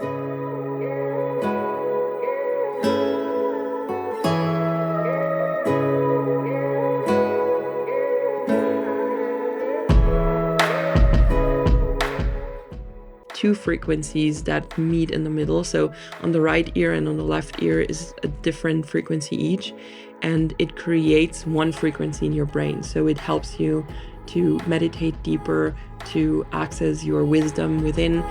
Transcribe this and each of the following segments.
Two frequencies that meet in the middle. So on the right ear and on the left ear is a different frequency each, and it creates one frequency in your brain. So it helps you to meditate deeper, to access your wisdom within.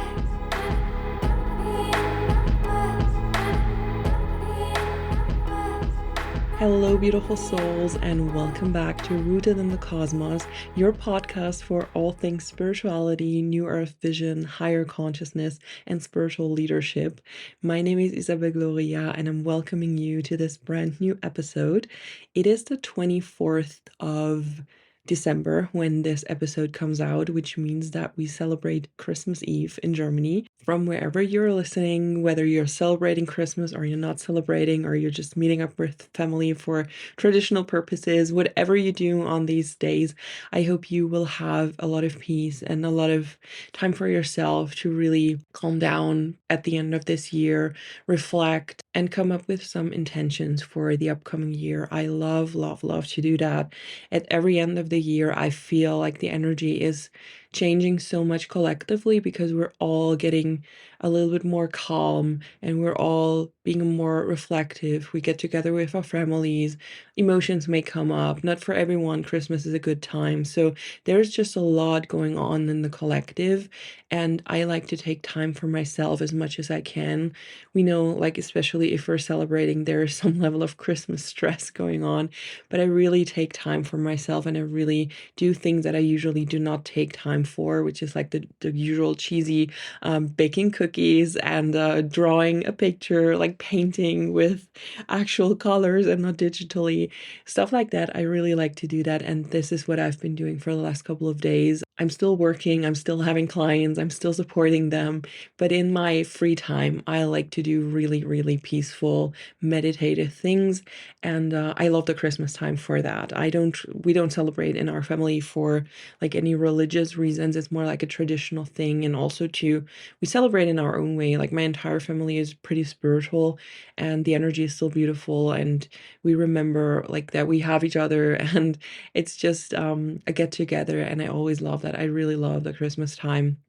Hello, beautiful souls, and welcome back to Rooted in the Cosmos, your podcast for all things spirituality, New Earth vision, higher consciousness, and spiritual leadership. My name is Isabel Gloria, and I'm welcoming you to this brand new episode. It is the 24th of December when this episode comes out, which means that we celebrate Christmas Eve in Germany. From wherever you're listening, whether you're celebrating Christmas or you're not celebrating, or you're just meeting up with family for traditional purposes, whatever you do on these days, I hope you will have a lot of peace and a lot of time for yourself to really calm down at the end of this year, reflect, and come up with some intentions for the upcoming year. I love to do that. At every end of the year, I feel like the energy is changing so much collectively because we're all getting a little bit more calm and we're all being more reflective. We get together with our families. Emotions may come up. Not for everyone, Christmas is a good time. So there's just a lot going on in the collective, and I like to take time for myself as much as I can. We know, like, especially if we're celebrating, there is some level of Christmas stress going on, but I really take time for myself, and I really do things that I usually do not take time for, which is like the usual cheesy baking cookies and drawing a picture, like painting with actual colors and not digitally, stuff like that. I really like to do that, and this is what I've been doing for the last couple of days. I'm still working, I'm still having clients, I'm still supporting them, but in my free time, I like to do really peaceful, meditative things, and I love the Christmas time for that. We don't celebrate in our family for like any religious reasons. It's more like a traditional thing, and also we celebrate in our own way. Like, my entire family is pretty spiritual, and the energy is still beautiful, and we remember like that we have each other, and it's just a get together, and I always love that. I really love the Christmas time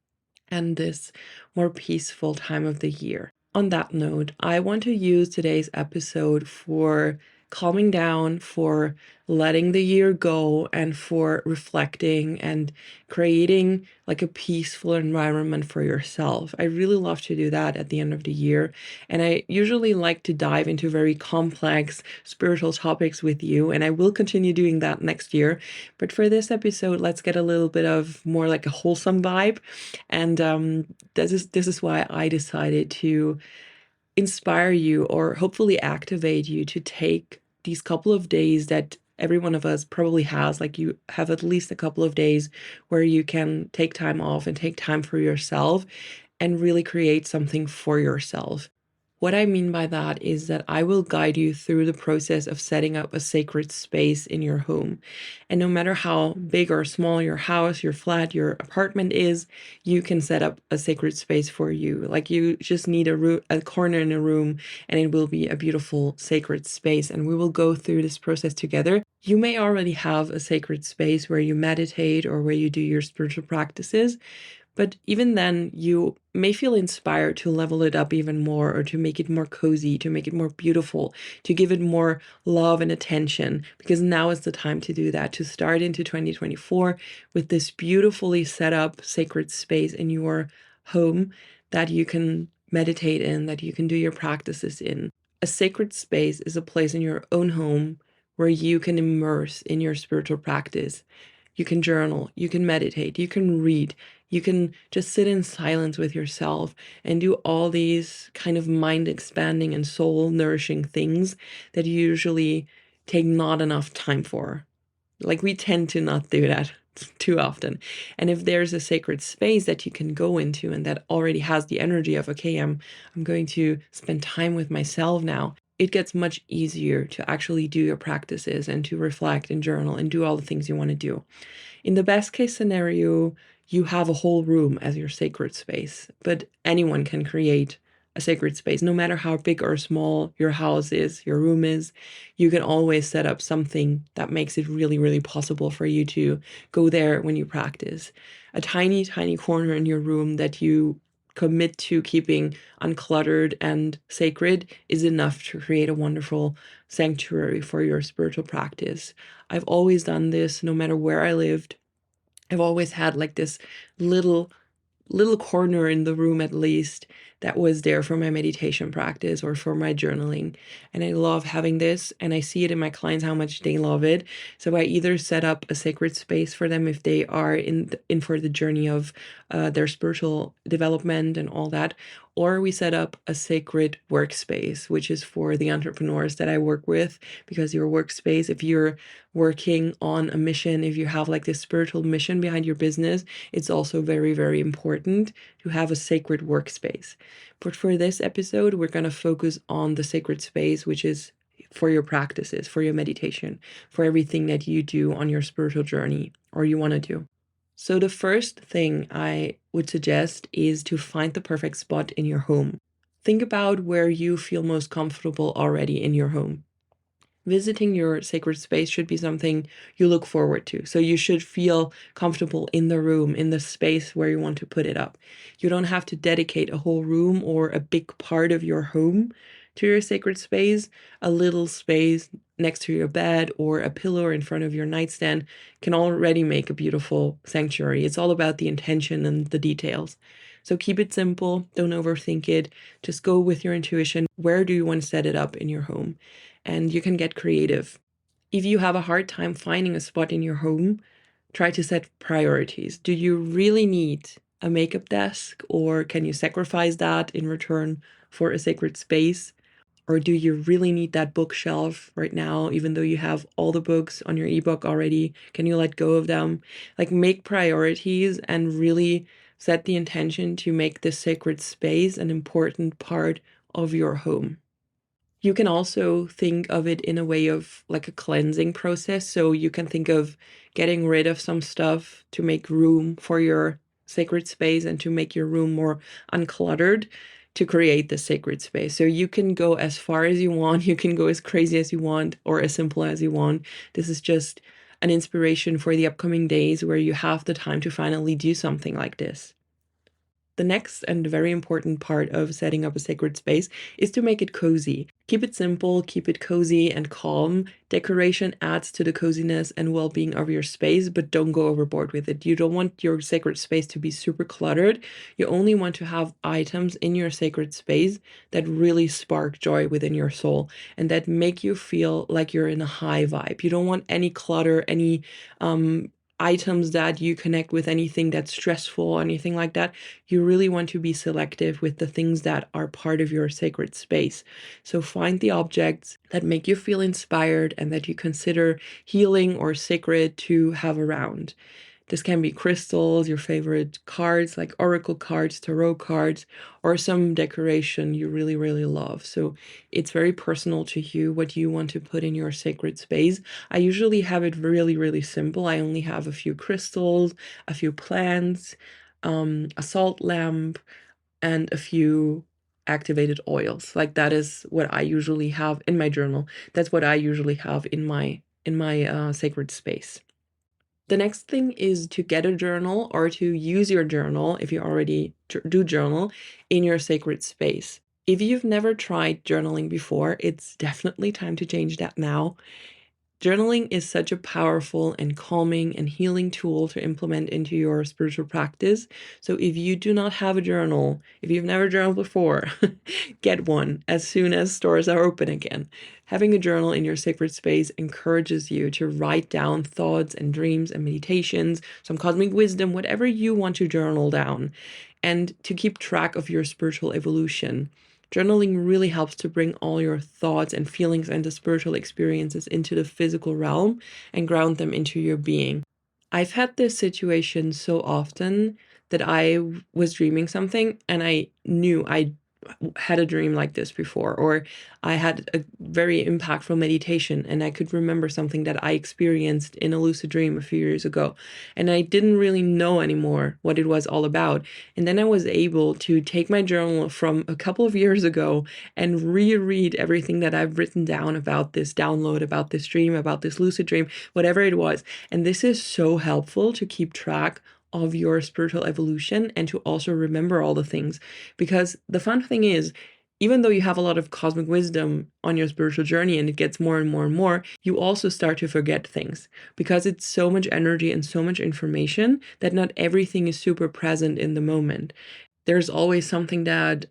and this more peaceful time of the year. On that note, I want to use today's episode for calming down, for letting the year go, and for reflecting and creating like a peaceful environment for yourself. I really love to do that at the end of the year, and I usually like to dive into very complex spiritual topics with you, and I will continue doing that next year. But for this episode, let's get a little bit of more like a wholesome vibe, and this is why I decided to inspire you, or hopefully activate you, to take these couple of days that every one of us probably has. Like, you have at least a couple of days where you can take time off and take time for yourself and really create something for yourself. What I mean by that is that I will guide you through the process of setting up a sacred space in your home. And no matter how big or small your house, your flat, your apartment is, you can set up a sacred space for you. Like, you just need a corner in a room, and it will be a beautiful sacred space. And we will go through this process together. You may already have a sacred space where you meditate or where you do your spiritual practices. But even then, you may feel inspired to level it up even more, or to make it more cozy, to make it more beautiful, to give it more love and attention, because now is the time to do that, to start into 2024 with this beautifully set up sacred space in your home that you can meditate in, that you can do your practices in. A sacred space is a place in your own home where you can immerse in your spiritual practice. You can journal, you can meditate, you can read, you can just sit in silence with yourself and do all these kind of mind expanding and soul nourishing things that you usually take not enough time for. Like, we tend to not do that too often. And if there's a sacred space that you can go into and that already has the energy of, okay, I'm going to spend time with myself now, it gets much easier to actually do your practices and to reflect and journal and do all the things you want to do. In the best case scenario, you have a whole room as your sacred space, but anyone can create a sacred space. No matter how big or small your house is, your room is, you can always set up something that makes it really, really possible for you to go there when you practice. A tiny, tiny corner in your room that you commit to keeping uncluttered and sacred is enough to create a wonderful sanctuary for your spiritual practice. I've always done this no matter where I lived. I've always had like this little corner in the room at least that was there for my meditation practice or for my journaling. And I love having this, and I see it in my clients how much they love it. So I either set up a sacred space for them if they are in for the journey of their spiritual development and all that, or we set up a sacred workspace, which is for the entrepreneurs that I work with, because your workspace, if you're working on a mission, if you have like this spiritual mission behind your business, it's also very, very important to have a sacred workspace. But for this episode, we're going to focus on the sacred space, which is for your practices, for your meditation, for everything that you do on your spiritual journey or you want to do. So the first thing I would suggest is to find the perfect spot in your home. Think about where you feel most comfortable already in your home. Visiting your sacred space should be something you look forward to. So you should feel comfortable in the room, in the space where you want to put it up. You don't have to dedicate a whole room or a big part of your home to your sacred space. A little space next to your bed or a pillow in front of your nightstand can already make a beautiful sanctuary. It's all about the intention and the details. So keep it simple. Don't overthink it. Just go with your intuition. Where do you want to set it up in your home? And you can get creative. If you have a hard time finding a spot in your home, try to set priorities. Do you really need a makeup desk, or can you sacrifice that in return for a sacred space? Or do you really need that bookshelf right now, even though you have all the books on your ebook already? Can you let go of them? Like, make priorities and really set the intention to make this sacred space an important part of your home. You can also think of it in a way of like a cleansing process. So you can think of getting rid of some stuff to make room for your sacred space and to make your room more uncluttered to create the sacred space. So you can go as far as you want, you can go as crazy as you want, or as simple as you want. This is just an inspiration for the upcoming days where you have the time to finally do something like this. The next and very important part of setting up a sacred space is to make it cozy. Keep it simple, keep it cozy and calm. Decoration adds to the coziness and well-being of your space, but don't go overboard with it. You don't want your sacred space to be super cluttered. You only want to have items in your sacred space that really spark joy within your soul and that make you feel like you're in a high vibe. You don't want any clutter, any items that you connect with anything that's stressful or anything like that. You really want to be selective with the things that are part of your sacred space. So find the objects that make you feel inspired and that you consider healing or sacred to have around. This can be crystals, your favorite cards like oracle cards, tarot cards, or some decoration you really, really love. So it's very personal to you what you want to put in your sacred space. I usually have it really, really simple. I only have a few crystals, a few plants, a salt lamp, and a few activated oils. Like that is what I usually have in my journal. That's what I usually have in my sacred space. The next thing is to get a journal or to use your journal, if you already do journal, in your sacred space. If you've never tried journaling before, it's definitely time to change that now. Journaling is such a powerful and calming and healing tool to implement into your spiritual practice. So if you do not have a journal, if you've never journaled before, get one as soon as stores are open again. Having a journal in your sacred space encourages you to write down thoughts and dreams and meditations, some cosmic wisdom, whatever you want to journal down, and to keep track of your spiritual evolution. Journaling really helps to bring all your thoughts and feelings and the spiritual experiences into the physical realm and ground them into your being. I've had this situation so often that I was dreaming something and I knew I had a dream like this before, or I had a very impactful meditation and I could remember something that I experienced in a lucid dream a few years ago, and I didn't really know anymore what it was all about. And then I was able to take my journal from a couple of years ago and reread everything that I've written down about this download, about this dream, about this lucid dream, whatever it was. And this is so helpful to keep track of your spiritual evolution and to also remember all the things. Because the fun thing is, even though you have a lot of cosmic wisdom on your spiritual journey and it gets more and more and more, you also start to forget things because it's so much energy and so much information that not everything is super present in the moment. There's always something that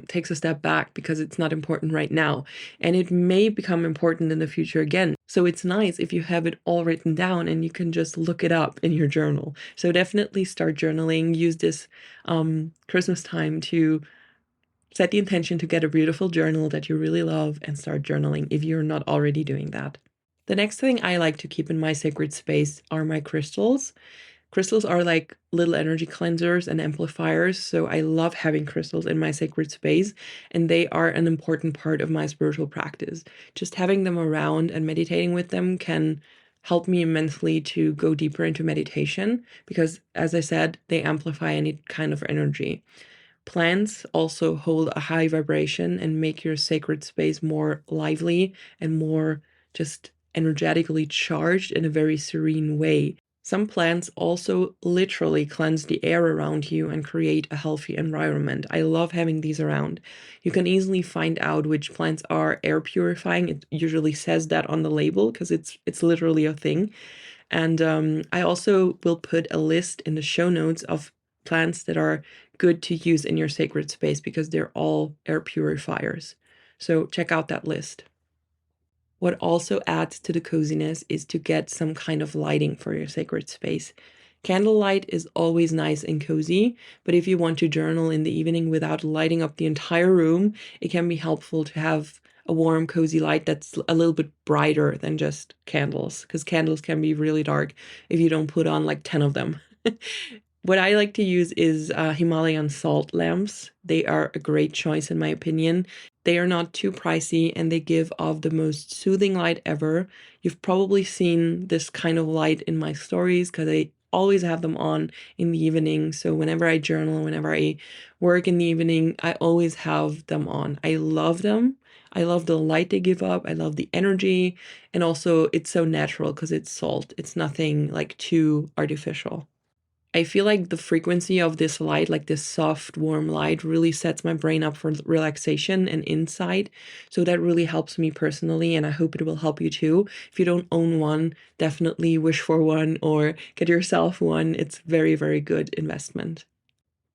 takes a step back because it's not important right now, and it may become important in the future again. So it's nice if you have it all written down and you can just look it up in your journal. So definitely start journaling. Use this Christmas time to set the intention to get a beautiful journal that you really love and start journaling if you're not already doing that. The next thing I like to keep in my sacred space are my crystals. Crystals are like little energy cleansers and amplifiers, so I love having crystals in my sacred space, and they are an important part of my spiritual practice. Just having them around and meditating with them can help me immensely to go deeper into meditation because, as I said, they amplify any kind of energy. Plants also hold a high vibration and make your sacred space more lively and more just energetically charged in a very serene way. Some plants also literally cleanse the air around you and create a healthy environment. I love having these around. You can easily find out which plants are air purifying. It usually says that on the label because it's literally a thing. And I also will put a list in the show notes of plants that are good to use in your sacred space because they're all air purifiers. So check out that list. What also adds to the coziness is to get some kind of lighting for your sacred space. Candlelight is always nice and cozy, but if you want to journal in the evening without lighting up the entire room, it can be helpful to have a warm, cozy light that's a little bit brighter than just candles, because candles can be really dark if you don't put on like 10 of them. What I like to use is Himalayan salt lamps. They are a great choice in my opinion. They are not too pricey and they give off the most soothing light ever. You've probably seen this kind of light in my stories because I always have them on in the evening. So whenever I journal, whenever I work in the evening, I always have them on. I love them. I love the light they give up. I love the energy. And also it's so natural because it's salt. It's nothing like too artificial. I feel like the frequency of this light, like this soft, warm light, really sets my brain up for relaxation and insight. So that really helps me personally, and I hope it will help you too. If you don't own one, definitely wish for one or get yourself one. It's very, very good investment.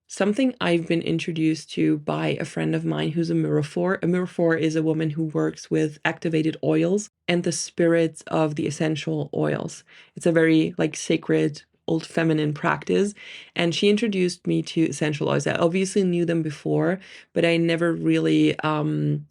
Something I've been introduced to by a friend of mine who's a miraphor. A miraphor is a woman who works with activated oils and the spirits of the essential oils. It's a very like sacred old feminine practice, and she introduced me to essential oils. I obviously knew them before, but I never really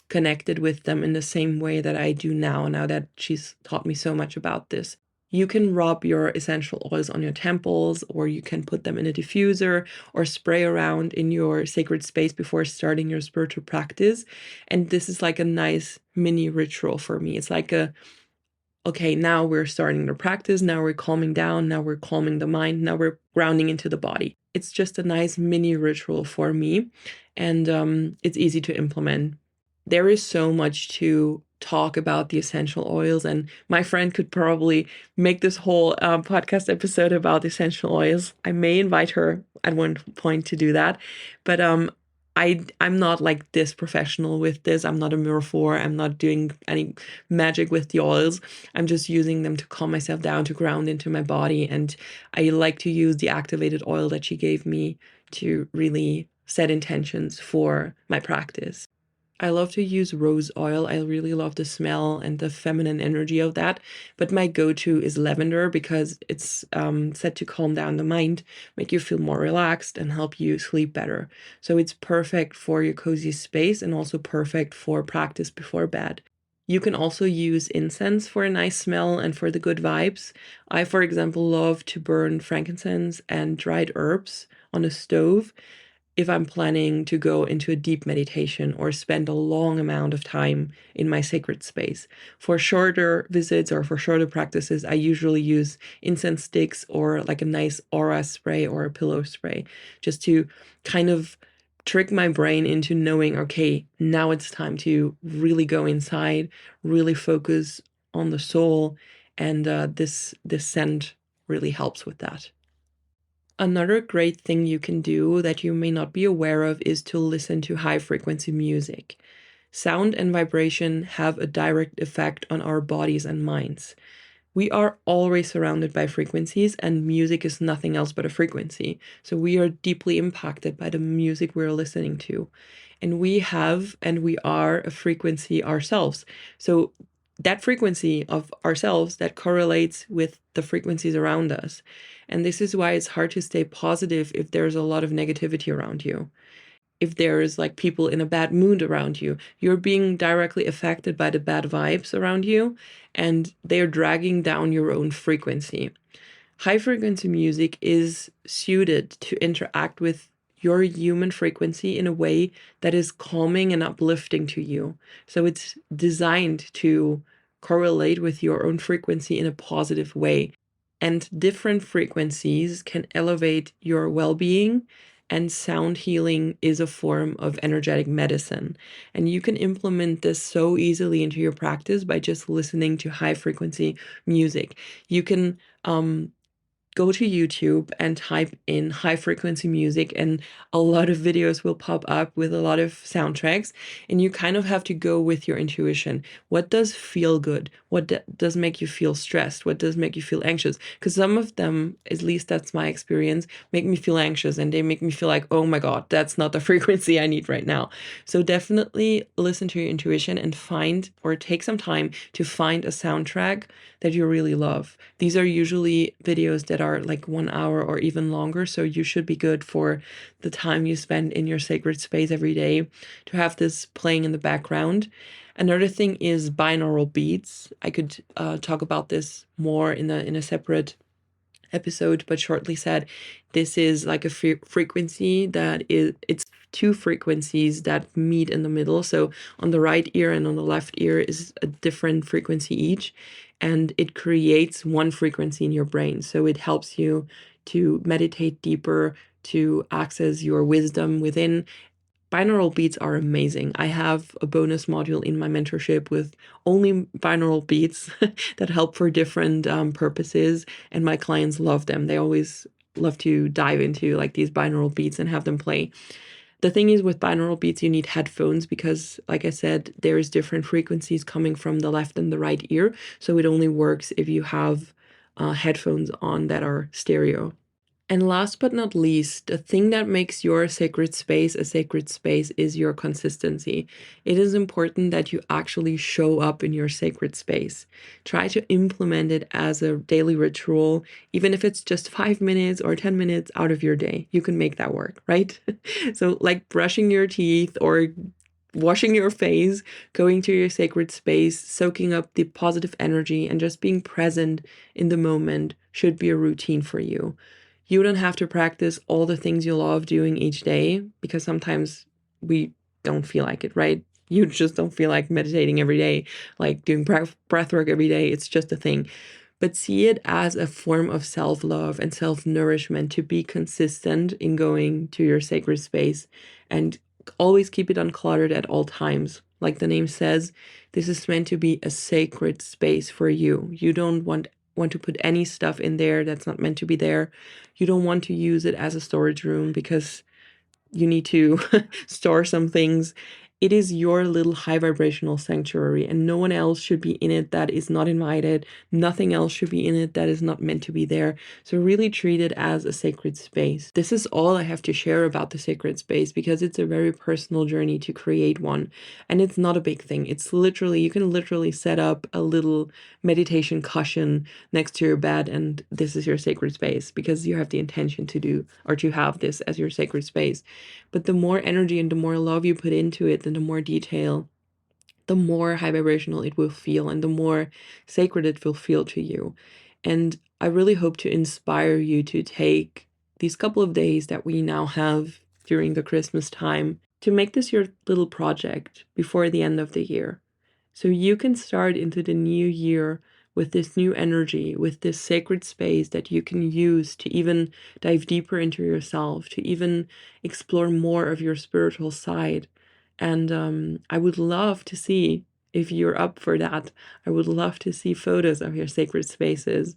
connected with them in the same way that I do now that she's taught me so much about this. You can rub your essential oils on your temples, or you can put them in a diffuser or spray around in your sacred space before starting your spiritual practice. And this is like a nice mini ritual for me. It's like okay, now we're starting the practice. Now we're calming down. Now we're calming the mind. Now we're grounding into the body. It's just a nice mini ritual for me. And it's easy to implement. There is so much to talk about the essential oils, and my friend could probably make this whole podcast episode about essential oils. I may invite her at one point to do that, but I'm not like this professional with this. I'm not a miraphor. I'm not doing any magic with the oils. I'm just using them to calm myself down, to ground into my body, and I like to use the activated oil that she gave me to really set intentions for my practice. I love to use rose oil. I really love the smell and the feminine energy of that. But my go-to is lavender because it's said to calm down the mind, make you feel more relaxed, and help you sleep better. So it's perfect for your cozy space and also perfect for practice before bed. You can also use incense for a nice smell and for the good vibes. I, for example, love to burn frankincense and dried herbs on a stove. if I'm planning to go into a deep meditation or spend a long amount of time in my sacred space. For shorter visits or for shorter practices, I usually use incense sticks or like a nice aura spray or a pillow spray, just to kind of trick my brain into knowing, okay, now it's time to really go inside, really focus on the soul, and this scent really helps with that. Another great thing you can do that you may not be aware of is to listen to high frequency music. Sound and vibration have a direct effect on our bodies and minds. We are always surrounded by frequencies, and music is nothing else but a frequency. So we are deeply impacted by the music we're listening to. And we have and we are a frequency ourselves. So that frequency of ourselves that correlates with the frequencies around us. And this is why it's hard to stay positive if there's a lot of negativity around you. If there is like people in a bad mood around you, you're being directly affected by the bad vibes around you, and they're dragging down your own frequency. High frequency music is suited to interact with your human frequency in a way that is calming and uplifting to you. So it's designed to correlate with your own frequency in a positive way. And different frequencies can elevate your well-being, and sound healing is a form of energetic medicine. And you can implement this so easily into your practice by just listening to high frequency music. You can go to YouTube and type in high frequency music, and a lot of videos will pop up with a lot of soundtracks, and you kind of have to go with your intuition. What does feel good? What does make you feel stressed? What does make you feel anxious? Because some of them, at least that's my experience, make me feel anxious, and they make me feel like, oh my God, that's not the frequency I need right now. So definitely listen to your intuition and find or take some time to find a soundtrack that you really love. These are usually videos that are like 1 hour or even longer, so you should be good for the time you spend in your sacred space every day to have this playing in the background. Another thing is binaural beats. I could talk about this more in a separate episode, but shortly said, this is like a frequency that it's two frequencies that meet in the middle. So on the right ear and on the left ear is a different frequency each, and it creates one frequency in your brain. So it helps you to meditate deeper, to access your wisdom within. Binaural beats are amazing. I have a bonus module in my mentorship with only binaural beats that help for different purposes, and my clients love them. They always love to dive into like these binaural beats and have them play. The thing is with binaural beats, you need headphones because, like I said, there's different frequencies coming from the left and the right ear. So it only works if you have headphones on that are stereo. And last but not least, the thing that makes your sacred space a sacred space is your consistency. It is important that you actually show up in your sacred space. Try to implement it as a daily ritual, even if it's just 5 minutes or 10 minutes out of your day. You can make that work, right? So, like brushing your teeth or washing your face, going to your sacred space, soaking up the positive energy, and just being present in the moment should be a routine for you. You don't have to practice all the things you love doing each day, because sometimes we don't feel like it, right? You just don't feel like meditating every day, like doing breath work every day. It's just a thing. But see it as a form of self-love and self-nourishment to be consistent in going to your sacred space, and always keep it uncluttered at all times. Like the name says, this is meant to be a sacred space for you. You don't want to put any stuff in there that's not meant to be there. You don't want to use it as a storage room because you need to store some things. It is your little high vibrational sanctuary, and no one else should be in it that is not invited. Nothing else should be in it that is not meant to be there. So really treat it as a sacred space. This is all I have to share about the sacred space because it's a very personal journey to create one. And it's not a big thing. It's literally, you can literally set up a little meditation cushion next to your bed, and this is your sacred space because you have the intention to do or to have this as your sacred space. But the more energy and the more love you put into it, and the more detail, the more high vibrational it will feel, and the more sacred it will feel to you. And I really hope to inspire you to take these couple of days that we now have during the Christmas time to make this your little project before the end of the year. So you can start into the new year with this new energy, with this sacred space that you can use to even dive deeper into yourself, to even explore more of your spiritual side. And I would love to see, if you're up for that, I would love to see photos of your sacred spaces.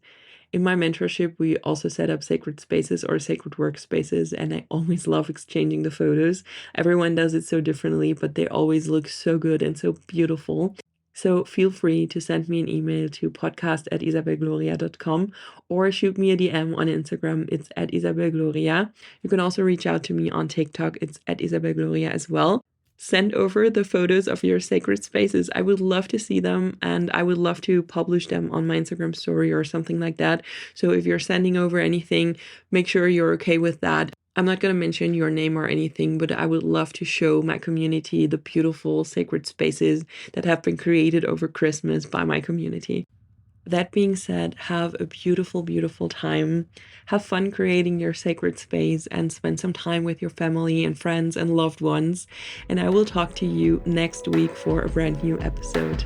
In my mentorship, we also set up sacred spaces or sacred workspaces, and I always love exchanging the photos. Everyone does it so differently, but they always look so good and so beautiful. So feel free to send me an email to podcast@isabelgloria.com or shoot me a DM on Instagram. It's @isabelgloria. You can also reach out to me on TikTok. It's @isabelgloria as well. Send over the photos of your sacred spaces. I would love to see them, and I would love to publish them on my Instagram story or something like that. So if you're sending over anything, make sure you're okay with that. I'm not going to mention your name or anything, but I would love to show my community the beautiful sacred spaces that have been created over Christmas by my community. That being said, have a beautiful, beautiful time. Have fun creating your sacred space and spend some time with your family and friends and loved ones. And I will talk to you next week for a brand new episode.